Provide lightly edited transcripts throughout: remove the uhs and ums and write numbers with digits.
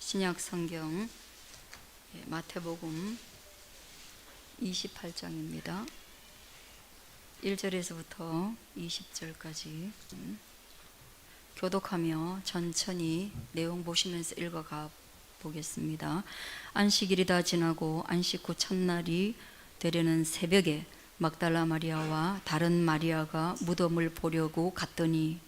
신약 성경 마태복음 28장입니다. 1절에서부터 20절까지 교독하며 천천히 내용 보시면서 읽어가 보겠습니다. 안식일이 다 지나고 안식 후 첫날이 되려는 새벽에 막달라 마리아와 다른 마리아가 무덤을 보려고 갔더니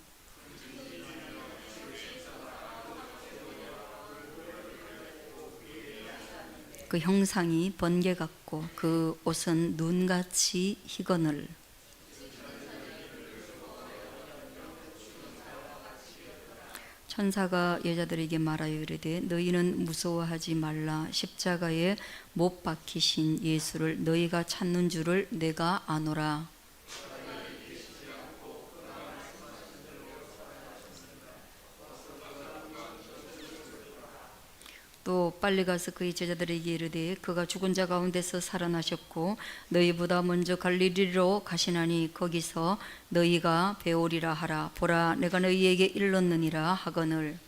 그 형상이 번개 같고 그 옷은 눈같이 희거늘. 천사가 여자들에게 말하여 이르되 너희는 무서워하지 말라. 십자가에 못 박히신 예수를 너희가 찾는 줄을 내가 아노라. 또 빨리 가서 그의 제자들에게 이르되 그가 죽은 자 가운데서 살아나셨고 너희보다 먼저 갈릴리로 가시나니 거기서 너희가 배우리라 하라. 보라, 내가 너희에게 일렀느니라 하거늘.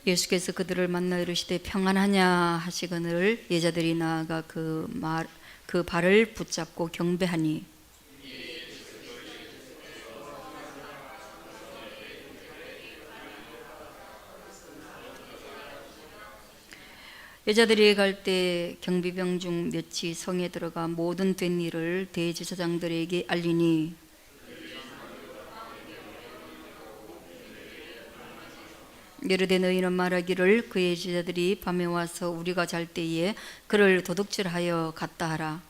예수께서 그들을 만나 이르시되 평안하냐 하시거늘 여자들이 나아가 그 발을 붙잡고 경배하니 여자들이 갈 때 경비병 중 몇이 성에 들어가 모든 된 일을 대제사장들에게 알리니 이르되 너희는 말하기를 그의 제자들이 밤에 와서 우리가 잘 때에 그를 도둑질하여 갔다 하라.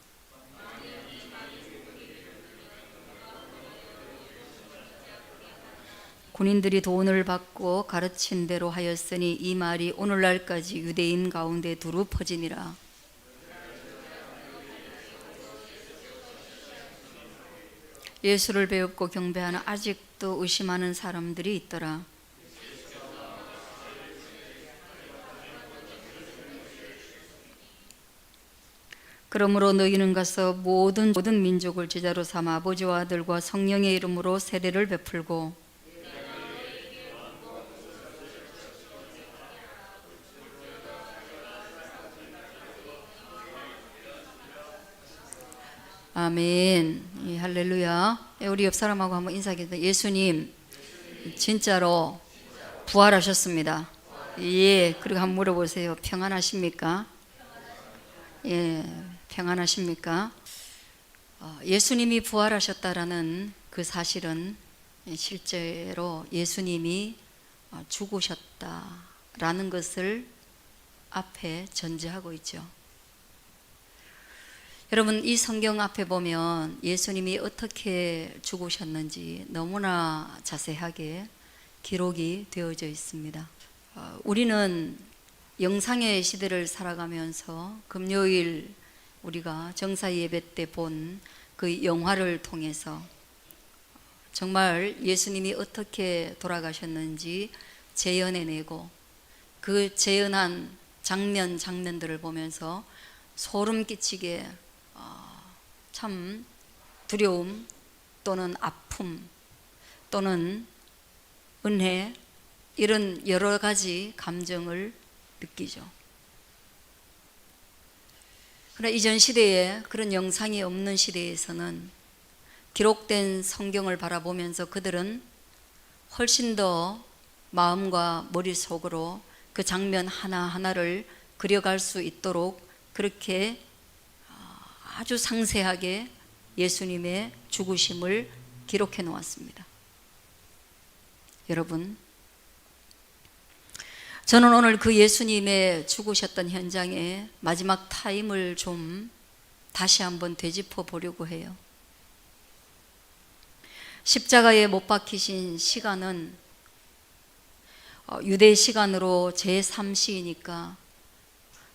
군인들이 돈을 받고 가르친 대로 하였으니 이 말이 오늘날까지 유대인 가운데 두루 퍼지니라. 예수를 배웁고 경배하는 아직도 의심하는 사람들이 있더라. 그러므로 너희는 가서 모든 민족을 제자로 삼아 아버지와 아들과 성령의 이름으로 세례를 베풀고 아멘. 예, 할렐루야. 우리 옆 사람하고 한번 인사하겠습니다. 예수님 진짜로 부활하셨습니다. 예, 그리고 한번 물어보세요. 평안하십니까? 예, 평안하십니까? 예수님이 부활하셨다라는 그 사실은 실제로 예수님이 죽으셨다라는 것을 앞에 전제하고 있죠. 여러분, 이 성경 앞에 보면 예수님이 어떻게 죽으셨는지 너무나 자세하게 기록이 되어져 있습니다. 우리는 영상의 시대를 살아가면서 금요일 우리가 정사 예배 때 본 그 영화를 통해서 정말 예수님이 어떻게 돌아가셨는지 재현해내고 그 재현한 장면들을 보면서 소름 끼치게 참 두려움 또는 아픔 또는 은혜 이런 여러 가지 감정을 느끼죠. 그러나 이전 시대에 그런 영상이 없는 시대에서는 기록된 성경을 바라보면서 그들은 훨씬 더 마음과 머릿속으로 그 장면 하나하나를 그려갈 수 있도록 그렇게 아주 상세하게 예수님의 죽으심을 기록해 놓았습니다. 여러분, 저는 오늘 그 예수님의 죽으셨던 현장의 마지막 타임을 좀 다시 한번 되짚어 보려고 해요. 십자가에 못 박히신 시간은 유대 시간으로 제3시이니까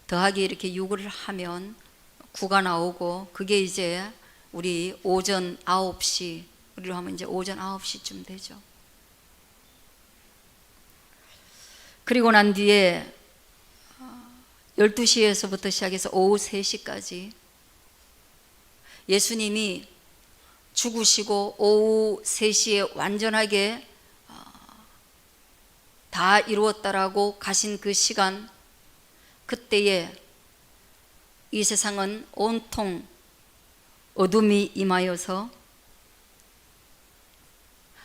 더하기 이렇게 6을 하면 9가 나오고 그게 이제 우리 오전 9시, 우리로 하면 이제 오전 9시쯤 되죠. 그리고 난 뒤에 12시에서부터 시작해서 오후 3시까지 예수님이 죽으시고 오후 3시에 완전하게 다 이루었다라고 가신 그 시간, 그때에 이 세상은 온통 어둠이 임하여서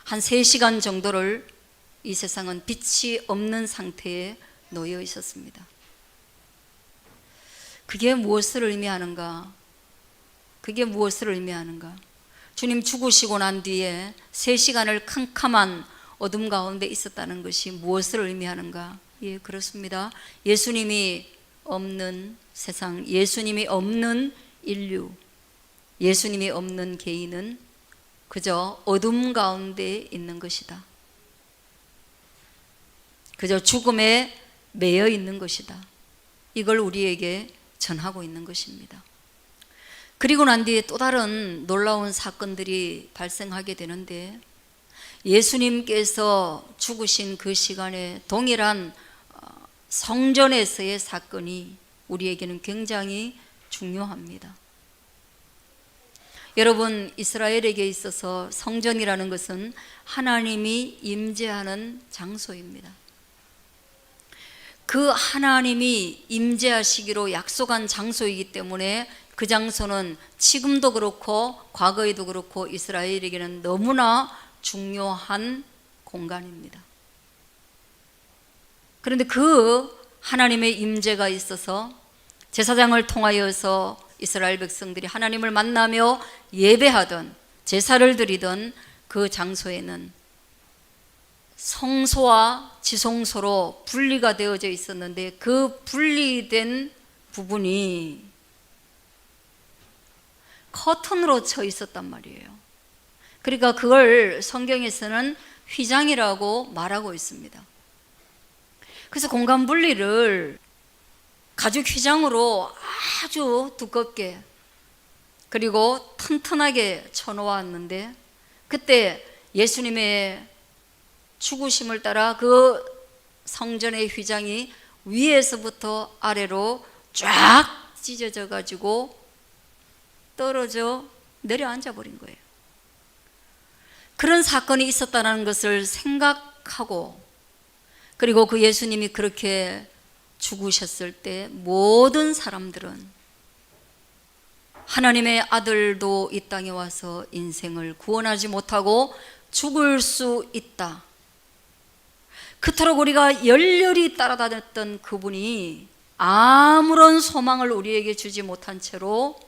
한 3시간 정도를 이 세상은 빛이 없는 상태에 놓여 있었습니다. 그게 무엇을 의미하는가? 그게 무엇을 의미하는가? 주님 죽으시고 난 뒤에 3시간을 캄캄한 어둠 가운데 있었다는 것이 무엇을 의미하는가? 예, 그렇습니다. 예수님이 없는 세상, 예수님이 없는 인류, 예수님이 없는 개인은 그저 어둠 가운데 있는 것이다. 그저 죽음에 매여 있는 것이다. 이걸 우리에게 전하고 있는 것입니다. 그리고 난 뒤에 또 다른 놀라운 사건들이 발생하게 되는데, 예수님께서 죽으신 그 시간에 동일한 성전에서의 사건이 우리에게는 굉장히 중요합니다. 여러분, 이스라엘에게 있어서 성전이라는 것은 하나님이 임재하는 장소입니다. 그 하나님이 임재하시기로 약속한 장소이기 때문에 그 장소는 지금도 그렇고 과거에도 그렇고 이스라엘에게는 너무나 중요한 공간입니다. 그런데 그 하나님의 임재가 있어서 제사장을 통하여서 이스라엘 백성들이 하나님을 만나며 예배하던, 제사를 드리던 그 장소에는 성소와 지성소로 분리가 되어져 있었는데, 그 분리된 부분이 커튼으로 쳐 있었단 말이에요. 그러니까 그걸 성경에서는 휘장이라고 말하고 있습니다. 그래서 공간 분리를 가죽 휘장으로 아주 두껍게 그리고 튼튼하게 쳐놓았는데, 그때 예수님의 죽으심을 따라 그 성전의 휘장이 위에서부터 아래로 쫙 찢어져 가지고 떨어져 내려앉아 버린 거예요. 그런 사건이 있었다는 것을 생각하고, 그리고 그 예수님이 그렇게 죽으셨을 때 모든 사람들은 하나님의 아들도 이 땅에 와서 인생을 구원하지 못하고 죽을 수 있다, 그토록 우리가 열렬히 따라다녔던 그분이 아무런 소망을 우리에게 주지 못한 채로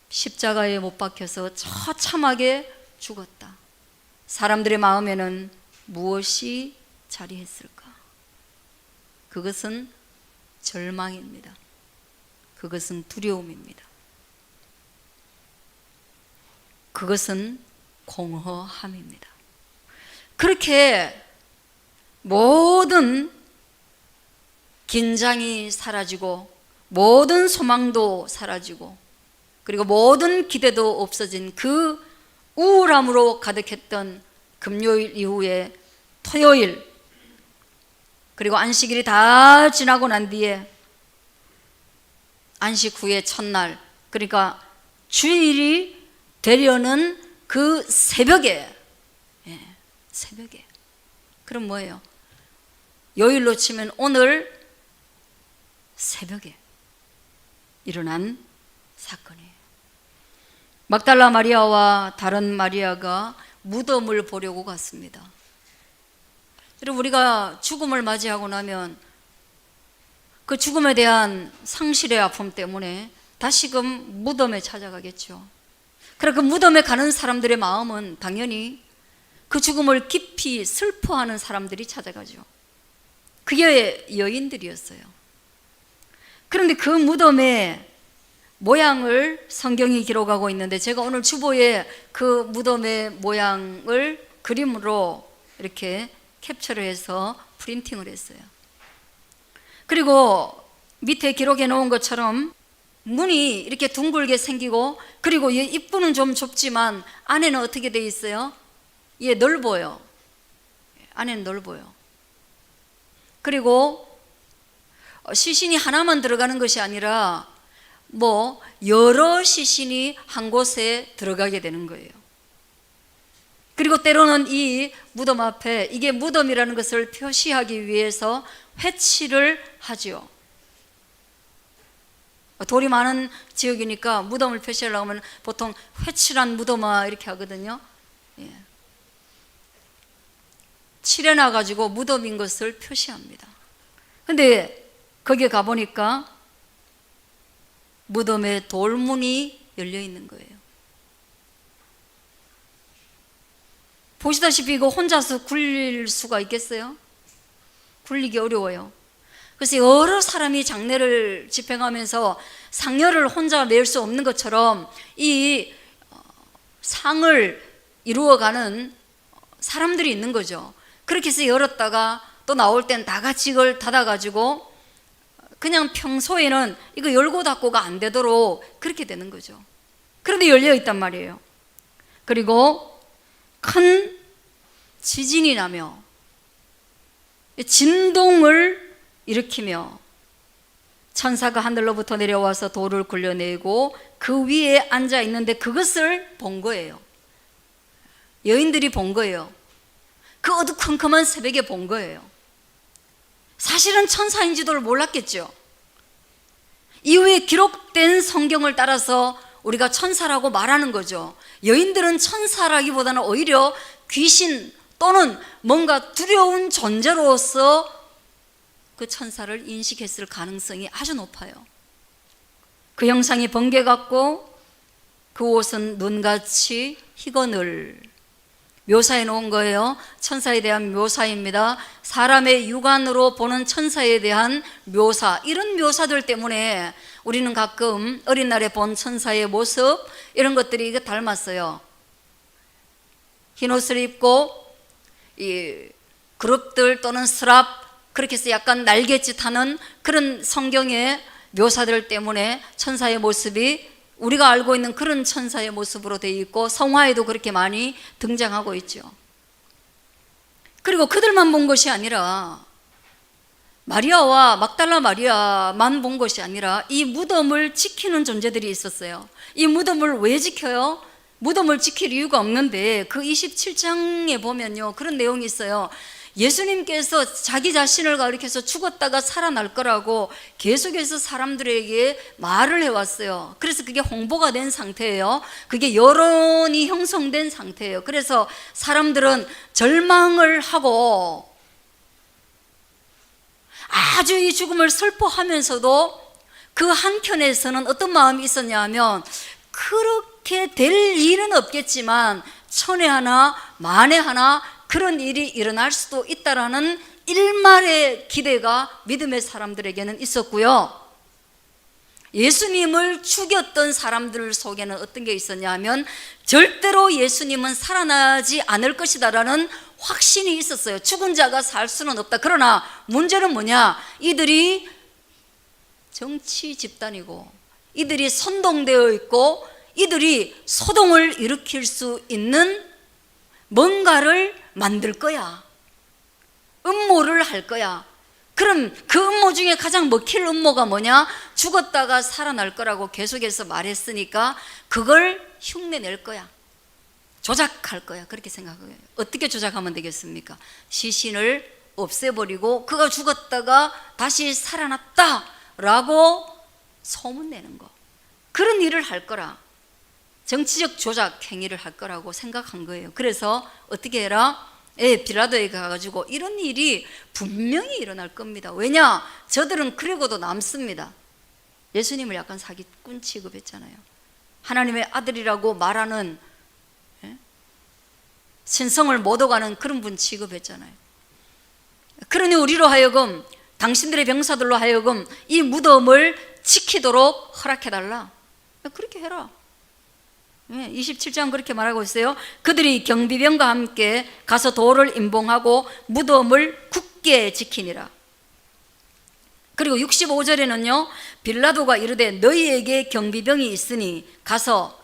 십자가에 못 박혀서 처참하게 죽었다. 사람들의 마음에는 무엇이 자리했을까? 그것은 절망입니다. 그것은 두려움입니다. 그것은 공허함입니다. 그렇게 모든 긴장이 사라지고 모든 소망도 사라지고 그리고 모든 기대도 없어진 그 우울함으로 가득했던 금요일 이후에 토요일, 그리고 안식일이 다 지나고 난 뒤에 안식 후에 첫날, 그러니까 주일이 되려는 그 새벽에, 새벽에, 그럼 뭐예요? 요일로 치면 오늘 새벽에 일어난 사건이에요. 막달라 마리아와 다른 마리아가 무덤을 보려고 갔습니다. 여러분, 우리가 죽음을 맞이하고 나면 그 죽음에 대한 상실의 아픔 때문에 다시금 무덤에 찾아가겠죠. 그러나 그 무덤에 가는 사람들의 마음은 당연히 그 죽음을 깊이 슬퍼하는 사람들이 찾아가죠. 그게 여인들이었어요. 그런데 그 무덤의 모양을 성경이 기록하고 있는데, 제가 오늘 주보에 그 무덤의 모양을 그림으로 이렇게 캡처를 해서 프린팅을 했어요. 그리고 밑에 기록해 놓은 것처럼 문이 이렇게 둥글게 생기고, 그리고 입구는 좀 좁지만 안에는 어떻게 돼 있어요? 예, 넓어요. 안에는 넓어요. 그리고 시신이 하나만 들어가는 것이 아니라 여러 시신이 한 곳에 들어가게 되는 거예요. 그리고 때로는 이 무덤 앞에, 이게 무덤이라는 것을 표시하기 위해서 회치를 하지요. 돌이 많은 지역이니까 무덤을 표시하려고 하면 보통 회칠한 무덤아 이렇게 하거든요. 예. 칠해놔 가지고 무덤인 것을 표시합니다. 근데 거기에 가보니까 무덤에 돌문이 열려 있는 거예요. 보시다시피 이거 혼자서 굴릴 수가 있겠어요? 굴리기 어려워요. 그래서 여러 사람이 장례를 집행하면서 상여를 혼자 맬 수 없는 것처럼 이 상을 이루어가는 사람들이 있는 거죠. 그렇게 해서 열었다가 또 나올 땐 다 같이 이걸 닫아가지고 그냥 평소에는 이거 열고 닫고가 안 되도록 그렇게 되는 거죠. 그런데 열려 있단 말이에요. 그리고 큰 지진이 나며 진동을 일으키며 천사가 하늘로부터 내려와서 돌을 굴려내고 그 위에 앉아 있는데 그것을 본 거예요. 여인들이 본 거예요. 그 어두컴컴한 새벽에 본 거예요. 사실은 천사인지도를 몰랐겠죠. 이후에 기록된 성경을 따라서 우리가 천사라고 말하는 거죠. 여인들은 천사라기보다는 오히려 귀신 또는 뭔가 두려운 존재로서 그 천사를 인식했을 가능성이 아주 높아요. 그 형상이 번개 같고 그 옷은 눈같이 희건을 묘사해 놓은 거예요. 천사에 대한 묘사입니다. 사람의 육안으로 보는 천사에 대한 묘사, 이런 묘사들 때문에 우리는 가끔 어린 날에 본 천사의 모습 이런 것들이 이거 닮았어요. 흰 옷을 입고 이 그룹들 또는 스랍, 그렇게 해서 약간 날갯짓 하는 그런 성경의 묘사들 때문에 천사의 모습이 우리가 알고 있는 그런 천사의 모습으로 되어 있고 성화에도 그렇게 많이 등장하고 있죠. 그리고 그들만 본 것이 아니라 마리아와 막달라 마리아만 본 것이 아니라 이 무덤을 지키는 존재들이 있었어요. 이 무덤을 왜 지켜요? 무덤을 지킬 이유가 없는데 그 27장에 보면요 그런 내용이 있어요. 예수님께서 자기 자신을 가리켜서 죽었다가 살아날 거라고 계속해서 사람들에게 말을 해왔어요. 그래서 그게 홍보가 된 상태예요. 그게 여론이 형성된 상태예요. 그래서 사람들은 절망을 하고 아주 이 죽음을 슬퍼하면서도 그 한켠에서는 어떤 마음이 있었냐 하면 그렇게 될 일은 없겠지만 천에 하나 만에 하나 그런 일이 일어날 수도 있다라는 일말의 기대가 믿음의 사람들에게는 있었고요. 예수님을 죽였던 사람들 속에는 어떤 게 있었냐 하면 절대로 예수님은 살아나지 않을 것이다라는 확신이 있었어요. 죽은 자가 살 수는 없다. 그러나 문제는 뭐냐? 이들이 정치 집단이고 이들이 선동되어 있고 이들이 소동을 일으킬 수 있는 뭔가를 만들 거야. 음모를 할 거야. 그럼 그 음모 중에 가장 먹힐 음모가 뭐냐? 죽었다가 살아날 거라고 계속해서 말했으니까 그걸 흉내낼 거야. 조작할 거야. 그렇게 생각해요. 어떻게 조작하면 되겠습니까? 시신을 없애버리고 그가 죽었다가 다시 살아났다라고 소문내는 거. 그런 일을 할 거라. 정치적 조작 행위를 할 거라고 생각한 거예요. 그래서 어떻게 해라? 빌라도에 가가지고 이런 일이 분명히 일어날 겁니다. 왜냐? 저들은 그러고도 남습니다. 예수님을 약간 사기꾼 취급했잖아요. 하나님의 아들이라고 말하는 신성을 못 오가는 그런 분 취급했잖아요. 그러니 우리로 하여금 당신들의 병사들로 하여금 이 무덤을 지키도록 허락해달라. 그렇게 해라. 27장 그렇게 말하고 있어요. 그들이 경비병과 함께 가서 돌을 임봉하고 무덤을 굳게 지키니라. 그리고 65절에는요 빌라도가 이르되 너희에게 경비병이 있으니 가서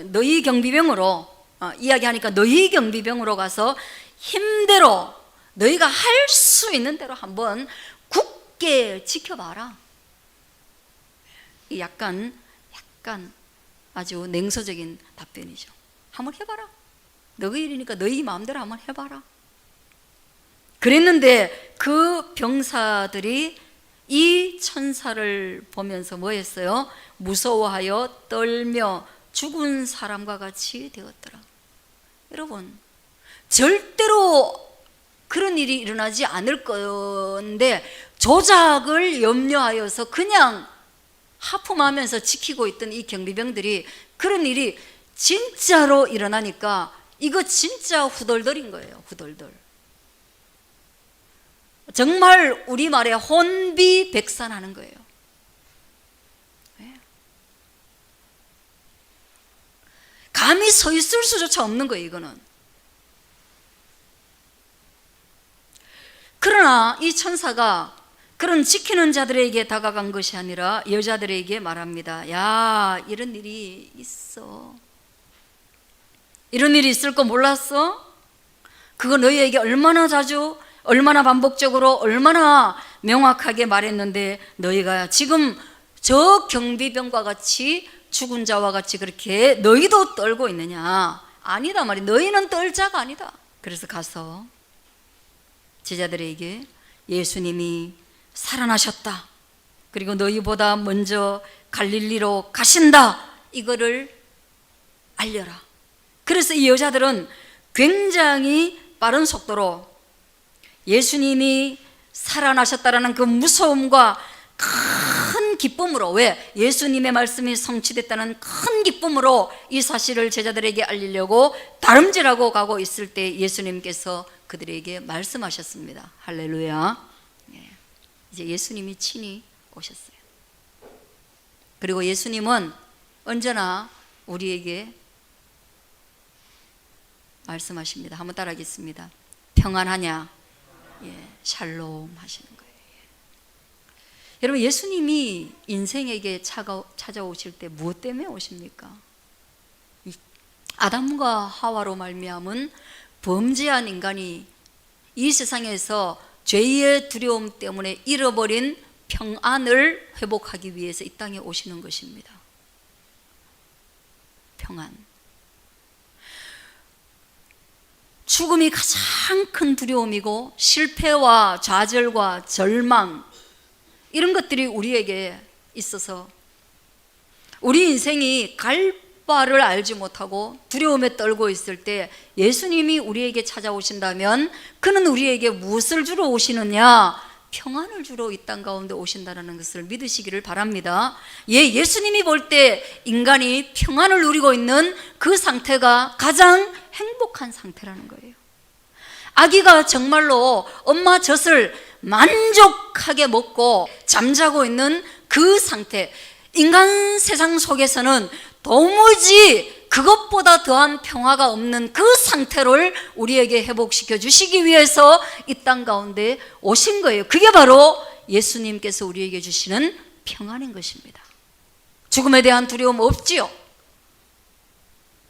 너희 경비병으로 이야기하니까 너희 경비병으로 가서 힘대로 너희가 할 수 있는 대로 한번 굳게 지켜봐라. 약간 아주 냉소적인 답변이죠. 한번 해봐라. 너희 일이니까 너희 마음대로 한번 해봐라. 그랬는데 그 병사들이 이 천사를 보면서 뭐 했어요? 무서워하여 떨며 죽은 사람과 같이 되었더라. 여러분, 절대로 그런 일이 일어나지 않을 건데 조작을 염려하여서 그냥 하품하면서 지키고 있던 이 경비병들이 그런 일이 진짜로 일어나니까 이거 진짜 후덜덜인 거예요. 후덜덜. 정말 우리말에 혼비백산하는 거예요. 감히 서 있을 수조차 없는 거예요. 이거는. 그러나 이 천사가 그런 지키는 자들에게 다가간 것이 아니라 여자들에게 말합니다. 야, 이런 일이 있어. 이런 일이 있을 거 몰랐어? 그거 너희에게 얼마나 자주, 얼마나 반복적으로, 얼마나 명확하게 말했는데 너희가 지금 저 경비병과 같이 죽은 자와 같이 그렇게 너희도 떨고 있느냐? 아니다 말이야. 너희는 떨 자가 아니다. 그래서 가서 제자들에게 예수님이 살아나셨다. 그리고 너희보다 먼저 갈릴리로 가신다. 이거를 알려라. 그래서 이 여자들은 굉장히 빠른 속도로 예수님이 살아나셨다라는 그 무서움과 큰 기쁨으로, 왜? 예수님의 말씀이 성취됐다는 큰 기쁨으로 이 사실을 제자들에게 알리려고 다름질하고 가고 있을 때 예수님께서 그들에게 말씀하셨습니다. 할렐루야. 이제 예수님이 친히 오셨어요. 그리고 예수님은 언제나 우리에게 말씀하십니다. 한번 따라하겠습니다. 평안하냐? 샬롬 하시는 거예요. 여러분, 예수님이 인생에게 찾아오실 때 무엇 때문에 오십니까? 아담과 하와로 말미암은 범죄한 인간이 이 세상에서 죄의 두려움 때문에 잃어버린 평안을 회복하기 위해서 이 땅에 오시는 것입니다. 평안. 죽음이 가장 큰 두려움이고 실패와 좌절과 절망, 이런 것들이 우리에게 있어서 우리 인생이 갈 바를 알지 못하고 두려움에 떨고 있을 때 예수님이 우리에게 찾아오신다면 그는 우리에게 무엇을 주러 오시느냐? 평안을 주러 이 땅 가운데 오신다는 것을 믿으시기를 바랍니다. 예수님이 볼 때 인간이 평안을 누리고 있는 그 상태가 가장 행복한 상태라는 거예요. 아기가 정말로 엄마 젖을 만족하게 먹고 잠자고 있는 그 상태, 인간 세상 속에서는 도무지 그것보다 더한 평화가 없는 그 상태를 우리에게 회복시켜 주시기 위해서 이 땅 가운데 오신 거예요. 그게 바로 예수님께서 우리에게 주시는 평안인 것입니다. 죽음에 대한 두려움 없지요.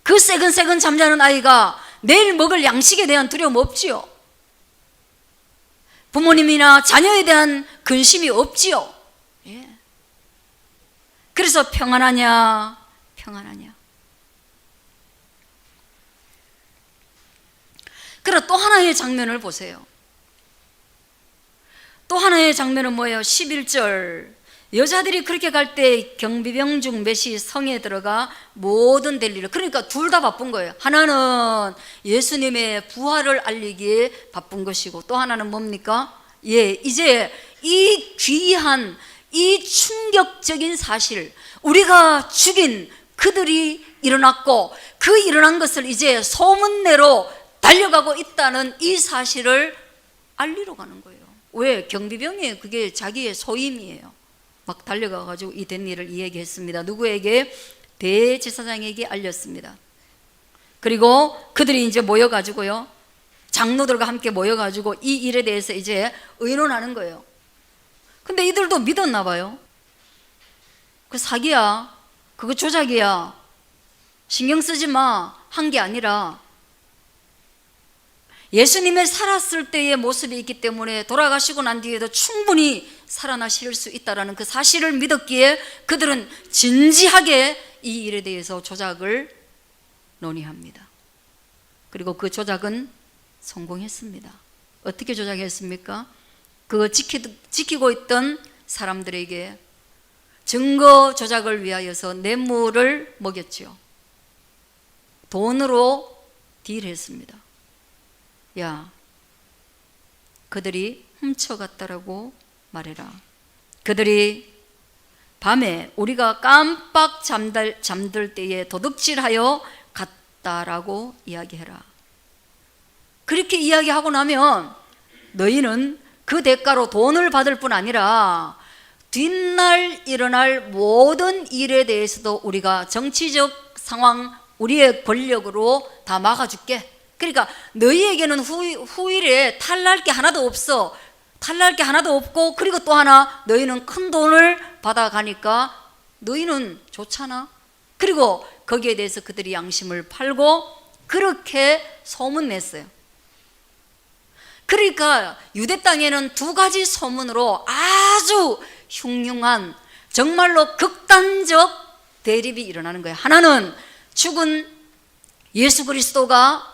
그 새근새근 잠자는 아이가 내일 먹을 양식에 대한 두려움 없지요. 부모님이나 자녀에 대한 근심이 없지요. 그래서 평안하냐? 평안하냐? 그리고 또 하나의 장면을 보세요. 또 하나의 장면은 뭐예요? 11절. 여자들이 그렇게 갈 때 경비병 중 몇이 성에 들어가 모든 될 일을, 그러니까 둘 다 바쁜 거예요. 하나는 예수님의 부활을 알리기에 바쁜 것이고 또 하나는 뭡니까? 이제 이 귀한, 이 충격적인 사실, 우리가 죽인 그들이 일어났고 그 일어난 것을 이제 소문내로 달려가고 있다는 이 사실을 알리러 가는 거예요. 왜? 경비병이 그게 자기의 소임이에요. 막 달려가가지고 이 된 일을 이야기했습니다. 누구에게? 대제사장에게 알렸습니다. 그리고 그들이 이제 모여가지고요, 장로들과 함께 모여가지고 이 일에 대해서 이제 의논하는 거예요. 근데 이들도 믿었나 봐요. 그 사기야, 그거 조작이야, 신경 쓰지 마 한 게 아니라 예수님의 살았을 때의 모습이 있기 때문에 돌아가시고 난 뒤에도 충분히 살아나실 수 있다는 그 사실을 믿었기에 그들은 진지하게 이 일에 대해서 조작을 논의합니다. 그리고 그 조작은 성공했습니다. 어떻게 조작했습니까? 그거 지키고 있던 사람들에게 증거 조작을 위하여서 뇌물을 먹였죠. 돈으로 딜했습니다. 야, 그들이 훔쳐갔다라고 말해라. 그들이 밤에 우리가 깜빡 잠들 때에 도둑질하여 갔다라고 이야기해라. 그렇게 이야기하고 나면 너희는 그 대가로 돈을 받을 뿐 아니라 뒷날 일어날 모든 일에 대해서도 우리가 정치적 상황, 우리의 권력으로 다 막아줄게. 그러니까 너희에게는 후일에 탈날 게 하나도 없어. 탈날 게 하나도 없고, 그리고 또 하나 너희는 큰 돈을 받아가니까 너희는 좋잖아. 그리고 거기에 대해서 그들이 양심을 팔고 그렇게 소문냈어요. 그러니까 유대 땅에는 두 가지 소문으로 아주 흉흉한, 정말로 극단적 대립이 일어나는 거예요. 하나는 죽은 예수 그리스도가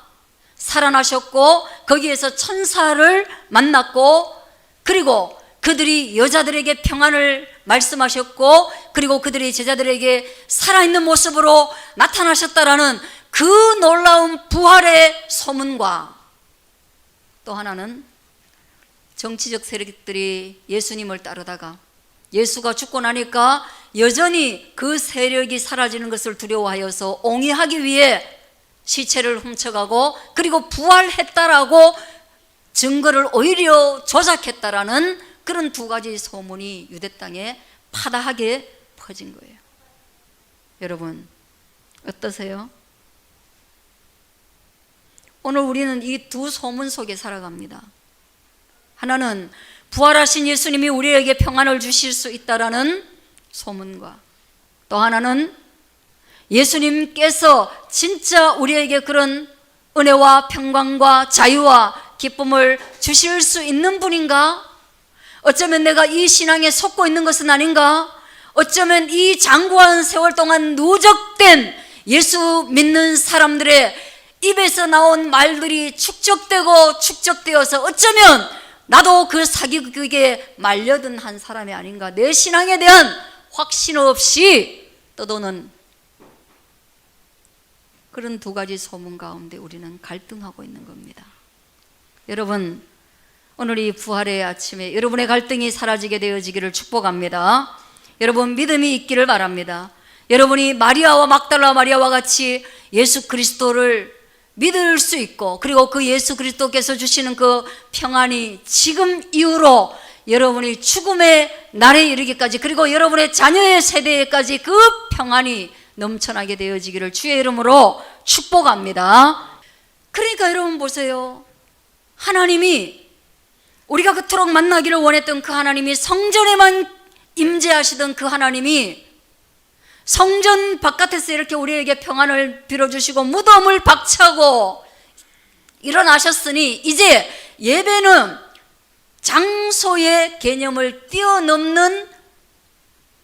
살아나셨고 거기에서 천사를 만났고, 그리고 그들이 여자들에게 평안을 말씀하셨고, 그리고 그들이 제자들에게 살아있는 모습으로 나타나셨다라는 그 놀라운 부활의 소문과, 또 하나는 정치적 세력들이 예수님을 따르다가 예수가 죽고 나니까 여전히 그 세력이 사라지는 것을 두려워하여서 옹이하기 위해 시체를 훔쳐가고, 그리고 부활했다라고 증거를 오히려 조작했다라는 그런 두 가지 소문이 유대 땅에 파다하게 퍼진 거예요. 여러분 어떠세요? 오늘 우리는 이 두 소문 속에 살아갑니다. 하나는 부활하신 예수님이 우리에게 평안을 주실 수 있다라는 소문과, 또 하나는 예수님께서 진짜 우리에게 그런 은혜와 평강과 자유와 기쁨을 주실 수 있는 분인가? 어쩌면 내가 이 신앙에 속고 있는 것은 아닌가? 어쩌면 이 장구한 세월 동안 누적된 예수 믿는 사람들의 입에서 나온 말들이 축적되어서 어쩌면 나도 그 사기극에 말려든 한 사람이 아닌가? 내 신앙에 대한 확신 없이 떠도는 그런 두 가지 소문 가운데 우리는 갈등하고 있는 겁니다. 여러분, 오늘 이 부활의 아침에 여러분의 갈등이 사라지게 되어지기를 축복합니다. 여러분 믿음이 있기를 바랍니다. 여러분이 마리아와 막달라 마리아와 같이 예수 그리스도를 믿을 수 있고, 그리고 그 예수 그리스도께서 주시는 그 평안이 지금 이후로 여러분이 죽음의 날에 이르기까지, 그리고 여러분의 자녀의 세대에까지 그 평안이 넘쳐나게 되어지기를 주의 이름으로 축복합니다. 그러니까 여러분 보세요. 하나님이, 우리가 그토록 만나기를 원했던 그 하나님이, 성전에만 임재하시던 그 하나님이 성전 바깥에서 이렇게 우리에게 평안을 빌어주시고 무덤을 박차고 일어나셨으니, 이제 예배는 장소의 개념을 뛰어넘는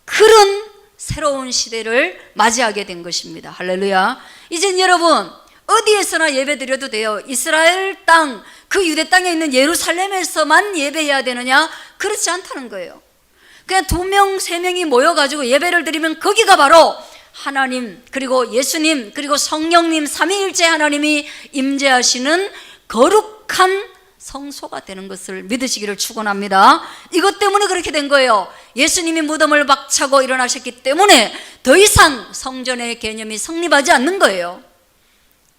그런 새로운 시대를 맞이하게 된 것입니다. 할렐루야. 이젠 여러분 어디에서나 예배 드려도 돼요. 이스라엘 땅, 그 유대 땅에 있는 예루살렘에서만 예배해야 되느냐? 그렇지 않다는 거예요. 그냥 2명, 3명이 모여가지고 예배를 드리면 거기가 바로 하나님, 그리고 예수님, 그리고 성령님, 삼위일체 하나님이 임재하시는 거룩한 성소가 되는 것을 믿으시기를 축원합니다. 이것 때문에 그렇게 된 거예요. 예수님이 무덤을 박차고 일어나셨기 때문에 더 이상 성전의 개념이 성립하지 않는 거예요.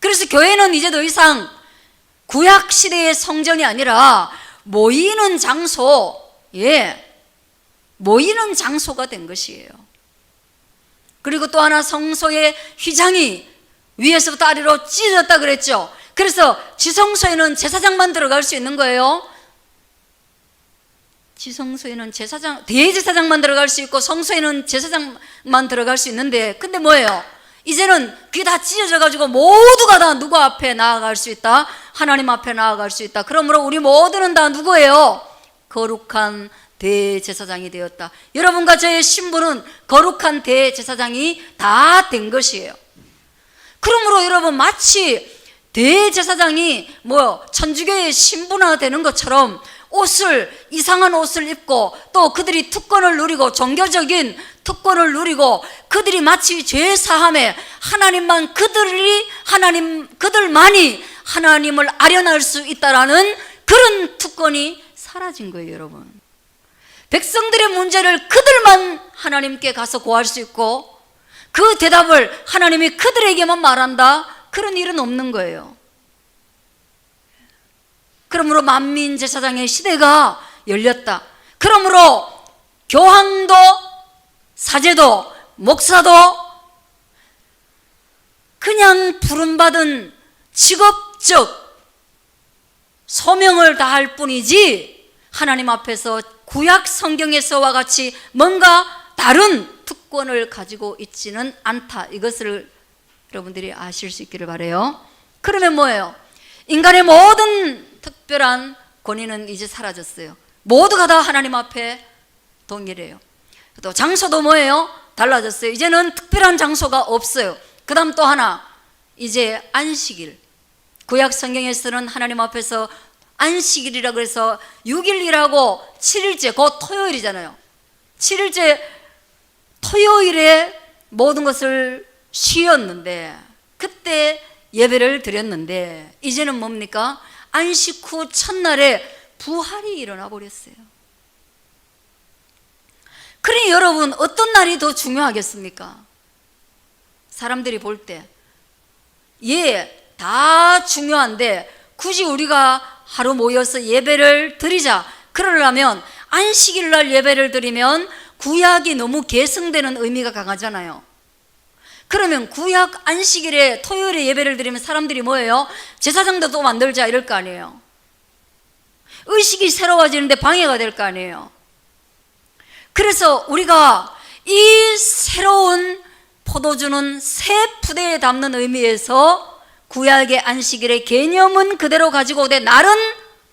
그래서 교회는 이제 더 이상 구약 시대의 성전이 아니라 모이는 장소, 모이는 장소가 된 것이에요. 그리고 또 하나, 성소의 휘장이 위에서부터 아래로 찢어졌다 그랬죠. 그래서 지성소에는 제사장만 들어갈 수 있는 거예요. 지성소에는 대제사장만 들어갈 수 있고 성소에는 제사장만 들어갈 수 있는데, 근데 뭐예요? 이제는 그게 다 찢어져 가지고 모두가 다 누구 앞에 나아갈 수 있다? 하나님 앞에 나아갈 수 있다. 그러므로 우리 모두는 다 누구예요? 거룩한 대제사장이 되었다. 여러분과 저의 신분은 거룩한 대제사장이 다 된 것이에요. 그러므로 여러분, 마치 대제사장이 천주교의 신분화되는 것처럼 이상한 옷을 입고 또 그들이 특권을 누리고 종교적인 특권을 누리고 그들이 마치 죄 사함에 그들만이 하나님을 아련할 수 있다라는 그런 특권이 사라진 거예요, 여러분. 백성들의 문제를 그들만 하나님께 가서 고할 수 있고 그 대답을 하나님이 그들에게만 말한다, 그런 일은 없는 거예요. 그러므로 만민제사장의 시대가 열렸다. 그러므로 교황도 사제도 목사도 그냥 부름받은 직업적 소명을 다할 뿐이지 하나님 앞에서 구약 성경에서와 같이 뭔가 다른 특권을 가지고 있지는 않다. 이것을 여러분들이 아실 수 있기를 바라요. 그러면 뭐예요? 인간의 모든 특별한 권위는 이제 사라졌어요. 모두가 다 하나님 앞에 동일해요. 또 장소도 뭐예요? 달라졌어요. 이제는 특별한 장소가 없어요. 그 다음 또 하나, 이제 안식일. 구약 성경에서는 하나님 앞에서 안식일이라고 해서 6일이라고 7일째, 곧 토요일이잖아요. 7일째 토요일에 모든 것을 쉬었는데 그때 예배를 드렸는데 이제는 뭡니까? 안식 후 첫날에 부활이 일어나 버렸어요. 그러니 여러분, 어떤 날이 더 중요하겠습니까? 사람들이 볼 때 다 중요한데 굳이 우리가 하루 모여서 예배를 드리자 그러려면 안식일 날 예배를 드리면 구약이 너무 계승되는 의미가 강하잖아요. 그러면 구약 안식일에 토요일에 예배를 드리면 사람들이 뭐예요? 제사장도 또 만들자 이럴 거 아니에요. 의식이 새로워지는데 방해가 될 거 아니에요. 그래서 우리가 이 새로운 포도주는 새 푸대에 담는 의미에서 구약의 안식일의 개념은 그대로 가지고 오되 날은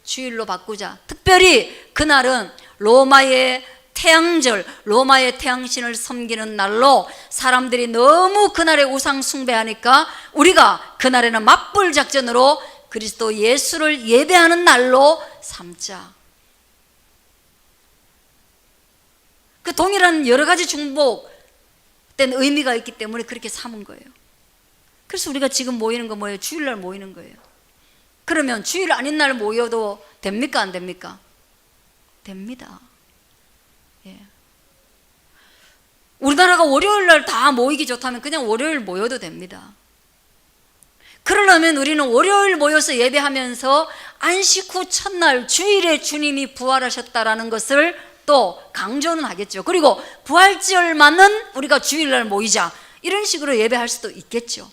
주일로 바꾸자. 특별히 그날은 로마의 태양절, 로마의 태양신을 섬기는 날로 사람들이 너무 그날에 우상 숭배하니까 우리가 그날에는 맞불 작전으로 그리스도 예수를 예배하는 날로 삼자. 그 동일한 여러 가지 중복된 의미가 있기 때문에 그렇게 삼은 거예요. 그래서 우리가 지금 모이는 거 뭐예요? 주일날 모이는 거예요. 그러면 주일 아닌 날 모여도 됩니까? 안 됩니까? 됩니다. 예. 우리나라가 월요일 날 다 모이기 좋다면 그냥 월요일 모여도 됩니다. 그러려면 우리는 월요일 모여서 예배하면서 안식 후 첫날 주일에 주님이 부활하셨다라는 것을 또 강조는 하겠죠. 그리고 부활절만은 우리가 주일날 모이자 이런 식으로 예배할 수도 있겠죠.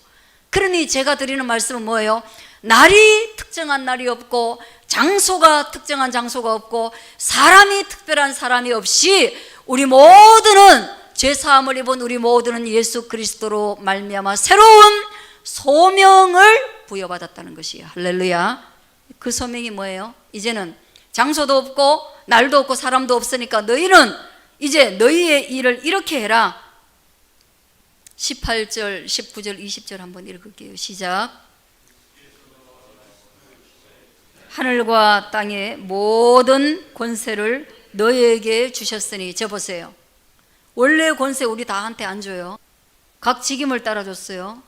그러니 제가 드리는 말씀은 뭐예요? 날이 특정한 날이 없고 장소가 특정한 장소가 없고 사람이 특별한 사람이 없이 우리 모두는 죄사함을 입은 우리 모두는 예수 그리스도로 말미암아 새로운 소명을 부여받았다는 것이에요. 할렐루야. 그 소명이 뭐예요? 이제는 장소도 없고 날도 없고 사람도 없으니까 너희는 이제 너희의 일을 이렇게 해라. 18절, 19절, 20절 한번 읽을게요. 시작. 하늘과 땅의 모든 권세를 너희에게 주셨으니. 저 보세요. 원래 권세 우리 다한테 안 줘요. 각 직임을 따라줬어요.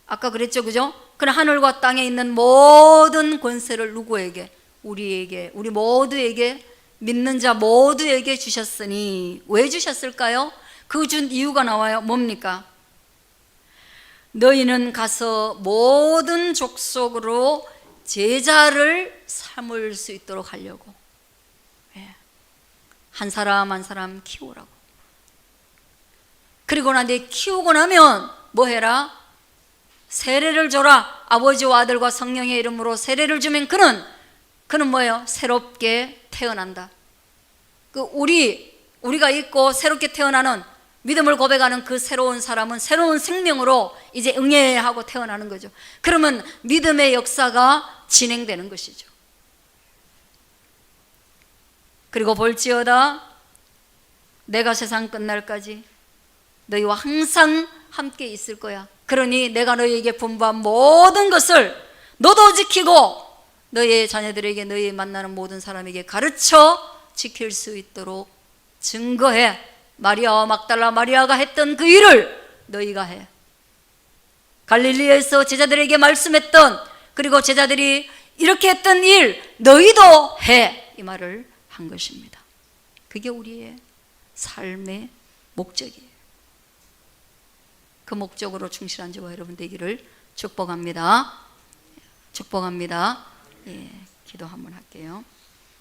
아까 그랬죠, 그죠? 그럼 하늘과 땅에 있는 모든 권세를 누구에게? 우리에게, 우리 모두에게, 믿는 자 모두에게 주셨으니. 왜 주셨을까요? 그 준 이유가 나와요. 뭡니까? 너희는 가서 모든 족속으로 제자를 삼을 수 있도록 하려고. 한 사람 한 사람 키우라고. 그리고 키우고 나면 뭐 해라? 세례를 줘라. 아버지와 아들과 성령의 이름으로 세례를 주면 그는 뭐예요? 새롭게 태어난다. 우리가 있고 새롭게 태어나는 믿음을 고백하는 그 새로운 사람은 새로운 생명으로 이제 응애하고 태어나는 거죠. 그러면 믿음의 역사가 진행되는 것이죠. 그리고 볼지어다 내가 세상 끝날까지 너희와 항상 함께 있을 거야. 그러니 내가 너희에게 분부한 모든 것을 너도 지키고 너희의 자녀들에게 너희 만나는 모든 사람에게 가르쳐 지킬 수 있도록 증거해. 마리아와 막달라 마리아가 했던 그 일을 너희가 해. 갈릴리에서 제자들에게 말씀했던, 그리고 제자들이 이렇게 했던 일 너희도 해. 이 말을 한 것입니다. 그게 우리의 삶의 목적이에요. 그 목적으로 충실한 저와 여러분 되기를 축복합니다. 축복합니다. 예, 기도 한번 할게요.